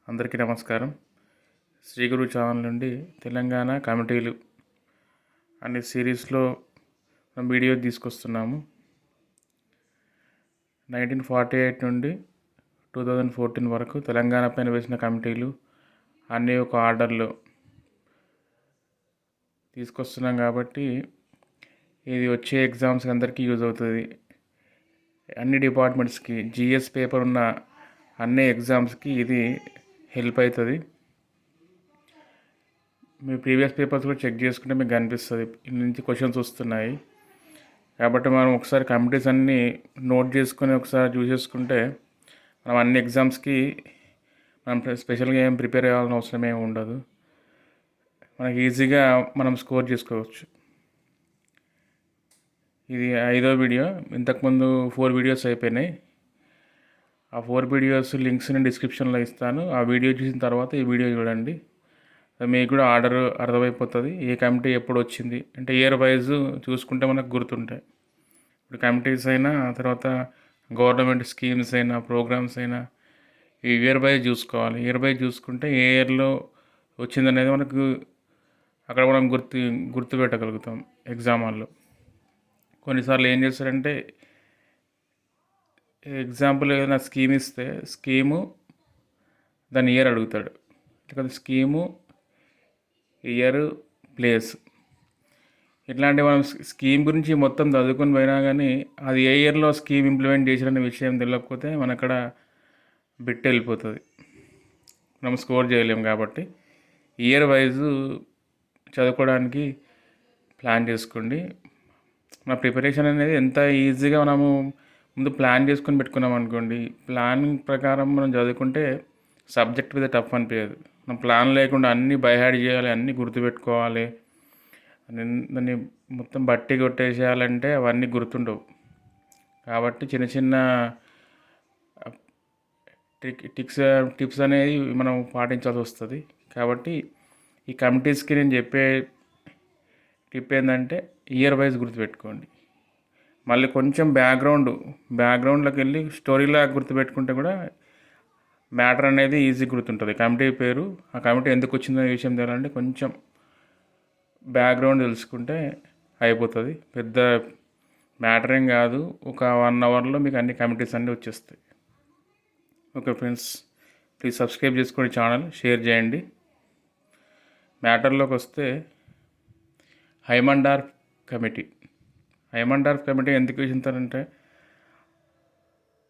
అందరికీ నమస్కారం. శ్రీ గురు ఛానల్ నుండి తెలంగాణ కమిటీలు అనే సిరీస్లో మనం వీడియో తీసుకొస్తున్నాము. 1948 నుండి 2014 వరకు తెలంగాణ పైన వేసిన కమిటీలు అన్నీ ఒక ఆర్డర్లో తీసుకొస్తున్నాం కాబట్టి ఇది వచ్చే ఎగ్జామ్స్కి అందరికీ యూజ్ అవుతుంది. అన్ని డిపార్ట్మెంట్స్కి జిఎస్ పేపర్ ఉన్న అన్ని ఎగ్జామ్స్కి ఇది హెల్ప్ అవుతుంది. మీ ప్రీవియస్ పేపర్స్ కూడా చెక్ చేసుకుంటే మీకు కనిపిస్తుంది ఇన్ని నుంచి క్వశ్చన్స్ వస్తున్నాయి కాబట్టి మనం ఒకసారి కమిటీస్ అన్నీ నోట్ చేసుకొని ఒకసారి చూసేసుకుంటే మనం అన్ని ఎగ్జామ్స్కి మనం స్పెషల్గా ఏం ప్రిపేర్ అవ్వాల్సిన అవసరం ఏమి ఉండదు. మనకి ఈజీగా మనం స్కోర్ చేసుకోవచ్చు. ఇది 5వ వీడియో. ఇంతకుముందు 4 వీడియోస్ అయిపోయినాయి. ఆ 4 వీడియోస్ లింక్స్ నేను డిస్క్రిప్షన్లో ఇస్తాను. ఆ వీడియో చూసిన తర్వాత ఈ వీడియో చూడండి. మీకు కూడా ఆర్డర్ అర్థమైపోతుంది. ఏ కమిటీ ఎప్పుడు వచ్చింది అంటే ఇయర్ వైజ్ చూసుకుంటే మనకు గుర్తుంటాయి. ఇప్పుడు కమిటీస్ అయినా తర్వాత గవర్నమెంట్ స్కీమ్స్ అయినా ప్రోగ్రామ్స్ అయినా ఈ ఇయర్ వైజ్ చూసుకోవాలి. ఇయర్ వైజ్ చూసుకుంటే ఏ ఇయర్లో వచ్చిందనేది మనకు అక్కడ మనం గుర్తుపెట్టగలుగుతాం ఎగ్జామ్ హాల్లో. కొన్నిసార్లు ఏం చేస్తారంటే ఎగ్జాంపుల్ ఏదైనా స్కీమ్ ఇస్తే స్కీము దాని ఇయర్ అడుగుతాడు. లేకపోతే స్కీము ఇయర్ ప్లేస్ ఇట్లాంటివి మనం స్కీమ్ గురించి మొత్తం చదువుకొని పోయినా కానీ అది ఏ ఇయర్లో స్కీమ్ ఇంప్లిమెంట్ చేసిన విషయం తెలియకపోతే మన అక్కడ బిట్ వెళ్ళిపోతుంది, మనం స్కోర్ చేయలేము. కాబట్టి ఇయర్ వైజు చదువుకోవడానికి ప్లాన్ చేసుకోండి. మన ప్రిపరేషన్ అనేది ఎంత ఈజీగా మనము ముందు ప్లాన్ చేసుకొని పెట్టుకున్నాం అనుకోండి, ప్లానింగ్ ప్రకారం మనం చదువుకుంటే సబ్జెక్ట్ మీద టఫ్ అనిపించదు. మనం ప్లాన్ లేకుండా అన్నీ బైహార్డ్ చేయాలి, అన్నీ గుర్తుపెట్టుకోవాలి, దాన్ని మొత్తం బట్టి కొట్టేసేయాలంటే అవన్నీ గుర్తుండవు. కాబట్టి చిన్న చిన్న టిప్స్ అనేది మనం పాటించాల్సి వస్తుంది. కాబట్టి ఈ కమిటీస్కి నేను చెప్పే టిప్ ఏంటంటే ఇయర్ వైజ్ గుర్తుపెట్టుకోండి. మళ్ళీ కొంచెం బ్యాక్గ్రౌండ్లోకి వెళ్ళి స్టోరీలాగా గుర్తుపెట్టుకుంటే కూడా మ్యాటర్ అనేది ఈజీ గుర్తుంటుంది. కమిటీ పేరు, ఆ కమిటీ ఎందుకు వచ్చిందనే విషయం తెలియాలంటే కొంచెం బ్యాక్గ్రౌండ్ తెలుసుకుంటే అయిపోతుంది. పెద్ద మ్యాటర్ ఏం కాదు. ఒక 1 అవర్లో మీకు అన్ని కమిటీస్ అన్నీ వచ్చేస్తాయి. ఓకే ఫ్రెండ్స్, ప్లీజ్ సబ్స్క్రైబ్ చేసుకోండి ఛానల్, షేర్ చేయండి. మ్యాటర్లోకి వస్తే హైమండార్ఫ్ కమిటీ ఎందుకు వేసింటారంటే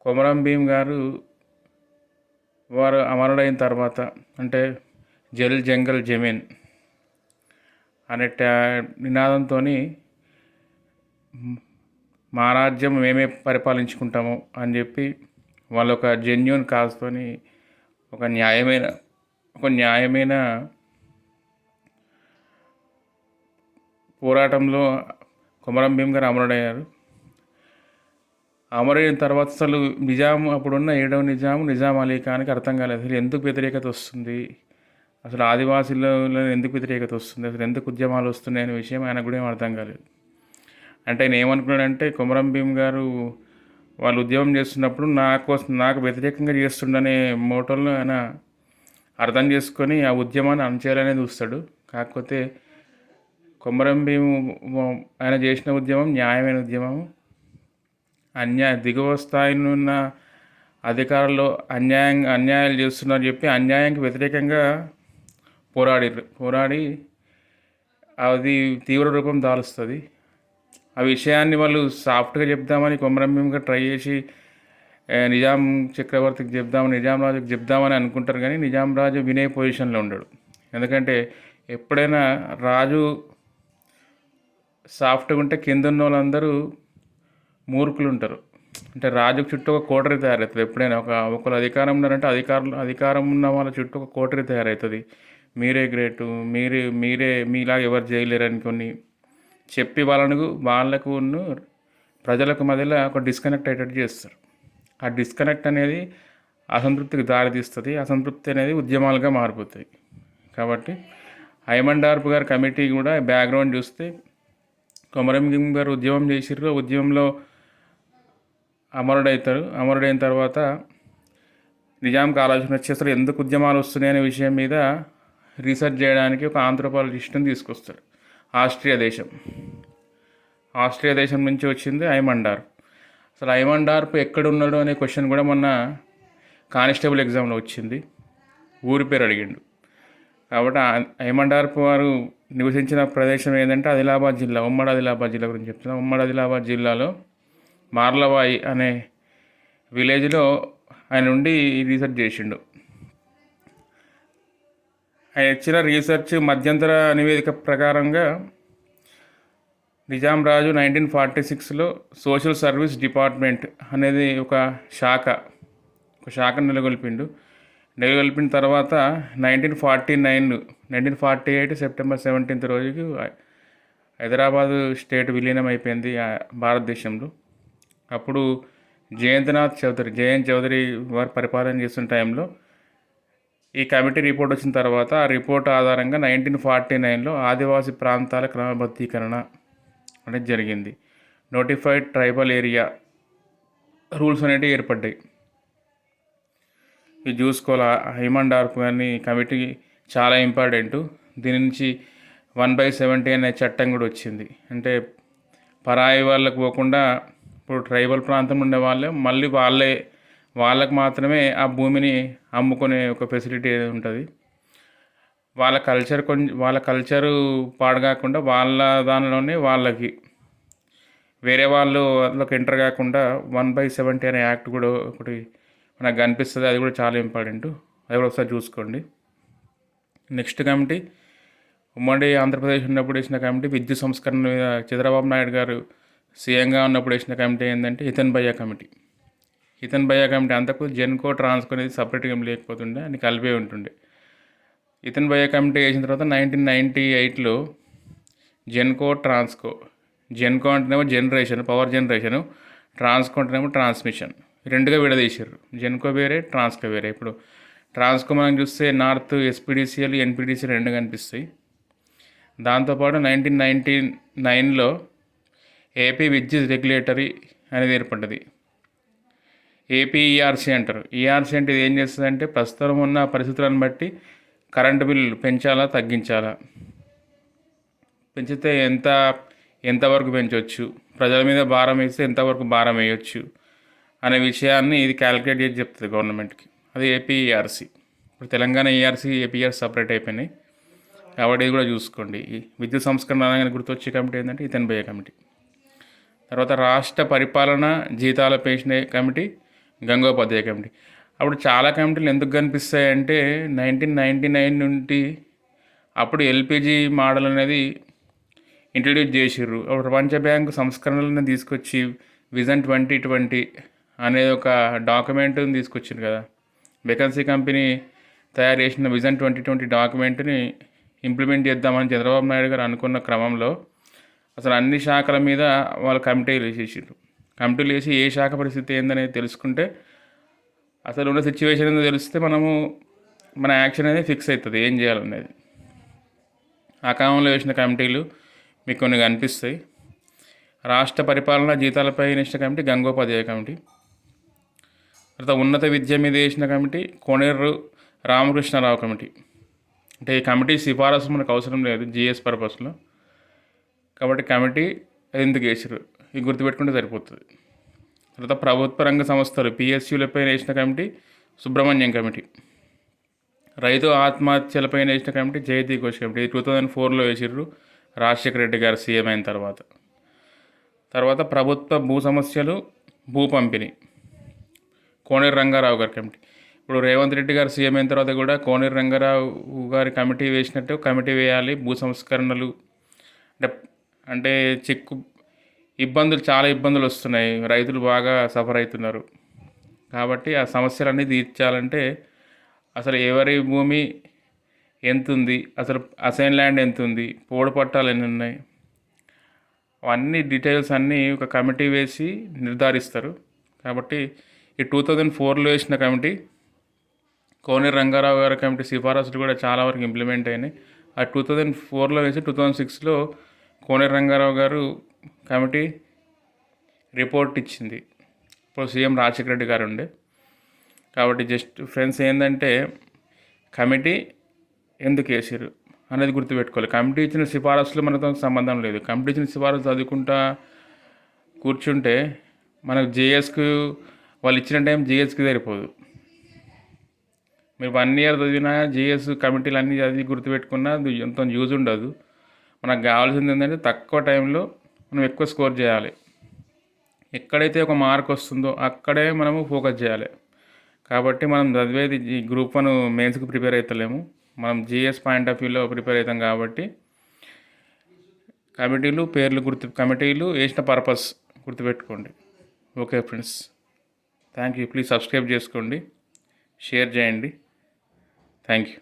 కొమరం భీమ్ గారు వారు అమరుడైన తర్వాత అంటే జల్ జంగల్ జమీన్ అనే నినాదంతో మా రాజ్యం మేమే పరిపాలించుకుంటాము అని చెప్పి వాళ్ళు ఒక జెన్యూన్ కాజ్తోని ఒక న్యాయమైన పోరాటంలో కొమరం భీమ్ గారు అమరుడయ్యారు. అమరైన తర్వాత అసలు అప్పుడున్న 7వ నిజాం అలీ ఖాన్కి అర్థం కాలేదు అసలు ఎందుకు వ్యతిరేకత వస్తుంది, అసలు ఆదివాసీలో ఎందుకు వ్యతిరేకత వస్తుంది, అసలు ఎందుకు ఉద్యమాలు వస్తున్నాయి అనే విషయం ఆయనకు కూడా ఏం అర్థం కాలేదు. అంటే ఆయన ఏమనుకున్నాడంటే కొమరం భీమ్ గారు వాళ్ళు ఉద్యమం చేస్తున్నప్పుడు నాకు వ్యతిరేకంగా చేస్తుండనే మోటోలో ఆయన అర్థం చేసుకొని ఆ ఉద్యమాన్ని అణచేయాలనే చూస్తాడు. కాకపోతే కొమరం భీమ్ ఆయన చేసిన ఉద్యమం న్యాయమైన ఉద్యమం. దిగువ స్థాయిలో ఉన్న అధికారులు అన్యాయాలు చేస్తున్నారని చెప్పి అన్యాయానికి వ్యతిరేకంగా పోరాడి అది తీవ్ర రూపం దాలుస్తుంది. ఆ విషయాన్ని వాళ్ళు సాఫ్ట్గా చెప్దామని కొమరం భీమ్గా ట్రై చేసి నిజాం చక్రవర్తికి నిజాం రాజుకి చెప్దామని అనుకుంటారు, కానీ నిజాం రాజు వినే పొజిషన్లో ఉండడు. ఎందుకంటే ఎప్పుడైనా రాజు సాఫ్ట్గా ఉంటే కింద ఉన్న వాళ్ళందరూ మూర్ఖులు ఉంటారు. అంటే రాజుకు చుట్టూ ఒక కోటరీ తయారవుతుంది. ఎప్పుడైనా ఒకరు అధికారం ఉన్నారంటే అధికారం ఉన్న వాళ్ళ చుట్టూ ఒక కోటరీ తయారవుతుంది. మీరే గ్రేటు, మీలాగా ఎవరు చేయలేరని కొన్ని చెప్పి వాళ్ళకు ప్రజలకు మధ్యలో ఒక డిస్కనెక్ట్ అయ్యేటట్టు చేస్తారు. ఆ డిస్కనెక్ట్ అనేది అసంతృప్తికి దారితీస్తుంది. అసంతృప్తి అనేది ఉద్యమాలుగా మారిపోతాయి. కాబట్టి హైమండార్ఫ్ గారి కమిటీ కూడా బ్యాక్గ్రౌండ్ చూస్తే కొమరం భీమ్ గారు ఉద్యమం చేసిర్రు. ఉద్యమంలో అమరుడైన తర్వాత నిజాంకి ఆలోచన వచ్చి అసలు ఎందుకు ఉద్యమాలు వస్తున్నాయనే విషయం మీద రీసెర్చ్ చేయడానికి ఒక ఆంథ్రోపాలజిస్ట్ని తీసుకొస్తాడు. ఆస్ట్రియా దేశం నుంచి వచ్చింది ఐమండార్ప్. అసలు ఐమండార్ప్ ఎక్కడున్నాడు అనే క్వశ్చన్ కూడా మొన్న కానిస్టేబుల్ ఎగ్జామ్లో వచ్చింది. ఊరి పేరు అడిగిండు. కాబట్టి ఐమండార్ప్ వారు నివసించిన ప్రదేశం ఏంటంటే ఆదిలాబాద్ జిల్లా, ఉమ్మడి ఆదిలాబాద్ జిల్లా గురించి చెప్తున్నాను. ఉమ్మడి ఆదిలాబాద్ జిల్లాలో మార్లవాయి అనే విలేజ్లో ఆయన ఉండి రీసెర్చ్ చేసిండు. ఆయన ఇచ్చిన రీసెర్చ్ మధ్యంతర నివేదిక ప్రకారంగా నిజాం రాజు 1946లో సోషల్ సర్వీస్ డిపార్ట్మెంట్ అనేది ఒక శాఖను నెలకొల్పిన తర్వాత 1948 సెప్టెంబర్ 17 రోజుకి హైదరాబాదు స్టేట్ విలీనం అయిపోయింది భారతదేశంలో. అప్పుడు జయంత్ చౌదరి వారు పరిపాలన చేస్తున్న టైంలో ఈ కమిటీ రిపోర్ట్ వచ్చిన తర్వాత ఆ రిపోర్ట్ ఆధారంగా 1949లో ఆదివాసీ ప్రాంతాల క్రమబద్ధీకరణ అనేది జరిగింది. నోటిఫైడ్ ట్రైబల్ ఏరియా రూల్స్ అనేటివి ఏర్పడ్డాయి. ఇది చూసుకోవాలి. ఐమండార్ప్ కానీ కమిటీ చాలా ఇంపార్టెంట్. దీని నుంచి 1/70 అనే చట్టం కూడా వచ్చింది. అంటే పరాయి వాళ్ళకు పోకుండా ఇప్పుడు ట్రైబల్ ప్రాంతం ఉండే వాళ్ళే మళ్ళీ వాళ్ళకు మాత్రమే ఆ భూమిని అమ్ముకునే ఒక ఫెసిలిటీ ఉంటుంది. వాళ్ళ కల్చరు పాడు కాకుండా వాళ్ళ దానిలోనే వాళ్ళకి వేరే వాళ్ళకి ఎంటర్ కాకుండా 1/70 అనే యాక్ట్ కూడా ఒకటి మనకు కనిపిస్తుంది. అది కూడా చాలా ఇంపార్టెంట్. అది కూడా ఒకసారి చూసుకోండి. నెక్స్ట్ కమిటీ ఉమ్మడి ఆంధ్రప్రదేశ్ ఉన్నప్పుడు వేసిన కమిటీ విద్యుత్ సంస్కరణ మీద చంద్రబాబు నాయుడు గారు సీఎంగా ఉన్నప్పుడు వేసిన కమిటీ ఏంటంటే హితన్ భయ్యా కమిటీ. అంతకు జెన్కో ట్రాన్స్కో అనేది సపరేట్గా ఏం లేకపోతుండే, అని కలిపే ఉంటుండే. హితన్ భయ్యా కమిటీ వేసిన తర్వాత 1998లో జెన్కో అంటేనేమో పవర్ జనరేషను, ట్రాన్స్కో అంటేనేమో ట్రాన్స్మిషన్, రెండుగా విడదీశారు. జెన్కో వేరే, ట్రాన్స్కో వేరే. ఇప్పుడు ట్రాన్స్కో మనం చూస్తే నార్త్ ఎస్పీడీసీఎల్, ఎన్పీడీసీఎల్ రెండు కనిపిస్తాయి. దాంతోపాటు 1999లో ఏపీ విద్యుత్ రెగ్యులేటరీ అనేది ఏర్పడ్డది. ఏపీఈఆర్సీ అంటారు. ఈఆర్సీ అంటే ఇది ఏం చేస్తుందంటే ప్రస్తుతం ఉన్న పరిస్థితులను బట్టి కరెంటు బిల్లు పెంచాలా తగ్గించాలా, పెంచితే ఎంతవరకు పెంచవచ్చు, ప్రజల మీద భారం వేస్తే ఎంతవరకు భారం వేయవచ్చు అనే విషయాన్ని ఇది క్యాలిక్యులేట్ చేసి చెప్తుంది గవర్నమెంట్కి. అది ఏపీఈఆర్సీ. ఇప్పుడు తెలంగాణ ఈఆర్సీ, ఏపీఆర్సీ సపరేట్ అయిపోయినాయి కాబట్టి ఇది కూడా చూసుకోండి. ఈ విద్యుత్ సంస్కరణ అనగానే గుర్తొచ్చే కమిటీ ఏంటంటే హితన్ భయ్యా కమిటీ. తర్వాత రాష్ట్ర పరిపాలన జీతాల పెన్షన్ కమిటీ, గంగోపాధ్యాయ కమిటీ. అప్పుడు చాలా కమిటీలు ఎందుకు కనిపిస్తాయంటే 1999 నుండి అప్పుడు ఎల్పిజి మోడల్ అనేది ఇంట్రడ్యూస్ చేసిర్రు. అప్పుడు ప్రపంచ బ్యాంకు సంస్కరణలను తీసుకొచ్చి విజన్ 2020 అనేది ఒక డాక్యుమెంట్ని తీసుకొచ్చింది కదా. బెకన్సీ కంపెనీ తయారు చేసిన విజన్ 2020 డాక్యుమెంట్ని ఇంప్లిమెంట్ చేద్దామని చంద్రబాబు నాయుడు గారు అనుకున్న క్రమంలో అసలు అన్ని శాఖల మీద వాళ్ళు కమిటీలు వేసి ఏ శాఖ పరిస్థితి ఏందనేది తెలుసుకుంటే అసలు ఉన్న సిచ్యువేషన్ ఏందో తెలిస్తే మన యాక్షన్ అనేది ఫిక్స్ అవుతుంది ఏం చేయాలనేది. ఆ క్రమంలో వేసిన కమిటీలు మీకు కొన్ని కనిపిస్తాయి. రాష్ట్ర పరిపాలన జీతాలపై వేసిన కమిటీ గంగోపాధ్యాయ కమిటీ. తర్వాత ఉన్నత విద్య మీద వేసిన కమిటీ కోనేరు రామకృష్ణారావు కమిటీ. అంటే ఈ కమిటీ సిఫారసు మనకు అవసరం లేదు జిఎస్ పర్పస్లో, కాబట్టి కమిటీ ఎందుకు వేసారు ఇది గుర్తుపెట్టుకుంటే సరిపోతుంది. తర్వాత ప్రభుత్వ రంగ సంస్థలు పిఎస్యులపై వేసిన కమిటీ సుబ్రహ్మణ్యం కమిటీ. రైతు ఆత్మహత్యలపై వేసిన కమిటీ జయతి ఘోష్ కమిటీ. 2004లో వేసిర్రు రాజశేఖర రెడ్డి గారు సీఎం అయిన తర్వాత ప్రభుత్వ భూ సమస్యలు, భూ పంపిణీ కోనేరు రంగారావు గారి కమిటీ. ఇప్పుడు రేవంత్ రెడ్డి గారు సీఎం అయిన తర్వాత కూడా కోనేరు రంగారావు గారి కమిటీ వేసినట్టు కమిటీ వేయాలి. భూ సంస్కరణలు అంటే చాలా ఇబ్బందులు వస్తున్నాయి, రైతులు బాగా సఫర్ అవుతున్నారు. కాబట్టి ఆ సమస్యలన్నీ తీర్చాలంటే అసలు ఎవరి భూమి ఎంత ఉంది, అసలు అసైన్ ల్యాండ్ ఎంత ఉంది, పోడు పట్టాలు ఎన్ని ఉన్నాయి, అవన్నీ డీటెయిల్స్ అన్నీ ఒక కమిటీ వేసి నిర్ధారిస్తారు. కాబట్టి ఈ 2004లో వేసిన కమిటీ కోనేరు రంగారావు గారి కమిటీ సిఫారసులు కూడా చాలా వరకు ఇంప్లిమెంట్ అయినాయి. ఆ 2004లో వేసి 2006లో కోనేరు రంగారావు గారు కమిటీ రిపోర్ట్ ఇచ్చింది. ఇప్పుడు సీఎం రాజశేఖర రెడ్డి గారు ఉండే. కాబట్టి జస్ట్ ఫ్రెండ్స్ ఏంటంటే కమిటీ ఎందుకు వేసారు అనేది గుర్తుపెట్టుకోవాలి. కమిటీ ఇచ్చిన సిఫారసులు మనతో సంబంధం లేదు. కమిటీ ఇచ్చిన సిఫారసు చదువుకుంటా కూర్చుంటే మనకు జేఎస్కు వాళ్ళు ఇచ్చిన టైం జేఎస్కి సరిపోదు. మీరు 1 ఇయర్ చదివినా జేఎస్ కమిటీలు అన్నీ చదివి గుర్తుపెట్టుకున్నా ఎంత యూజ్ ఉండదు. మనకు కావాల్సింది ఏంటంటే తక్కువ టైంలో మనం ఎక్కువ స్కోర్ చేయాలి. ఎక్కడైతే ఒక మార్క్ వస్తుందో అక్కడే మనము ఫోకస్ చేయాలి. కాబట్టి మనం చదివేది ఈ గ్రూప్ 1 మెయిన్స్కి ప్రిపేర్ అవుతలేము, మనం జిఎస్ పాయింట్ ఆఫ్ వ్యూలో ప్రిపేర్ అవుతాం. కాబట్టి కమిటీలు వేసిన పర్పస్ గుర్తుపెట్టుకోండి. Okay friends, thank you. Please subscribe చేసుకోండి, షేర్ చేయండి. Thank you.